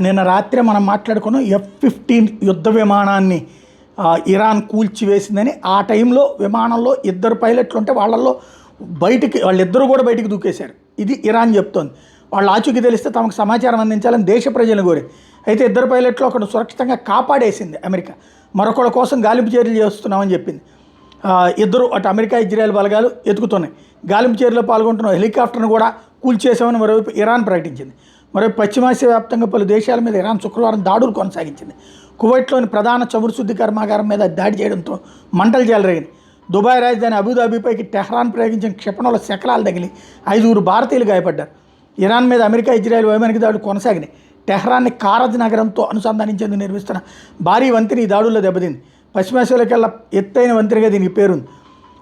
నిన్న రాత్రి మనం మాట్లాడుకున్నాం F-15 యుద్ధ విమానాన్ని ఇరాన్ కూల్చివేసిందని. ఆ టైంలో విమానంలో ఇద్దరు పైలట్లు ఉంటే వాళ్ళిద్దరూ కూడా బయటికి దూకేశారు. ఇది ఇరాన్ చెప్తోంది. వాళ్ళు ఆచూకీ తెలిస్తే తమకు సమాచారం అందించాలని దేశ ప్రజలను కోరి. అయితే ఇద్దరు పైలట్లు ఒకడు సురక్షితంగా కాపాడేసింది అమెరికా. మరొకళ్ళ కోసం గాలింపు చర్యలు చేస్తున్నామని చెప్పింది. ఇద్దరు అటు అమెరికా ఇజ్రాయెల్ బలగాలు ఎతుకుతున్నాయి. గాలింపు చర్యలో పాల్గొంటున్న హెలికాప్టర్ను కూడా కూల్చేసామని మరోవైపు ఇరాన్ ప్రకటించింది. మరోవైపు పశ్చిమాసియా వ్యాప్తంగా పలు దేశాల మీద ఇరాన్ శుక్రవారం దాడులు కొనసాగించింది. కువైట్లోని ప్రధాన చమురు శుద్ధి కర్మాగారం మీద దాడి చేయడంతో మంటలు చెలరేగింది. దుబాయ్ రాజధాని అబుదాబిపైకి టెహ్రాన్ ప్రయోగించిన క్షిపణుల శకలాలు తగిలి 5 భారతీయులు గాయపడ్డారు. ఇరాన్ మీద అమెరికా ఇజ్రాయెల్ వైమానిక దాడులు కొనసాగినాయి. టెహ్రాన్ని కారజ్ నగరంతో అనుసంధానించేందుకు నిర్మిస్తున్న భారీ వంతెన ఈ దాడుల్లో దెబ్బతింది. పశ్చిమాసియాలోకెల్లా ఎత్తైన వంతెనగా దీనికి పేరుంది.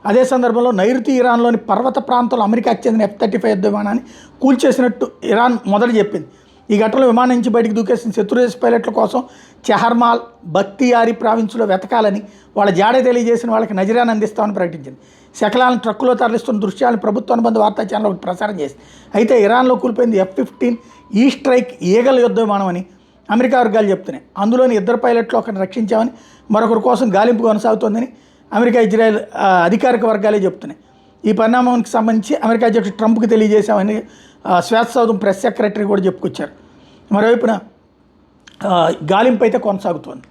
అదే సందర్భంలో నైరుతి ఇరాన్లోని పర్వత ప్రాంతంలో అమెరికాకు చెందిన F-35 యుద్ధ విమానాన్ని కూల్చేసినట్టు ఇరాన్ మొదట చెప్పింది. ఈ ఘటనలో విమానం నుంచి బయటకు దూకేసిన శత్రుదేశ పైలట్ల కోసం చెహర్మాల్, బక్తియారీ ప్రావిన్స్లో వెతకాలని వాళ్ళ జాడే తెలియజేసిన వాళ్ళకి నజరాన్ని అందిస్తామని ప్రకటించింది. శకలాలను ట్రక్కులో తరలిస్తున్న దృశ్యాలను ప్రభుత్వ అనుబంధ వార్తా ఛానల్ ఒకటి ప్రసారం చేసింది. అయితే ఇరాన్లో కూలిపోయింది F-15 ఈ స్ట్రైక్ ఈగల్ యుద్ధ విమానం అని అమెరికా వర్గాలు చెప్తున్నాయి. అందులోని ఇద్దరు పైలట్లు ఒకరిని రక్షించామని, మరొకరి కోసం గాలింపు కొనసాగుతోందని అమెరికా ఇజ్రాయెల్ అధికారిక వర్గాలే చెప్తున్నాయి. ఈ పరిణామానికి సంబంధించి అమెరికా అధ్యక్షుడు ట్రంప్కి తెలియజేశామని శ్వేతసౌధం ప్రెస్ సెక్రటరీ కూడా చెప్పుకొచ్చారు. మరోవైపున గాలింపు అయితే కొనసాగుతోంది.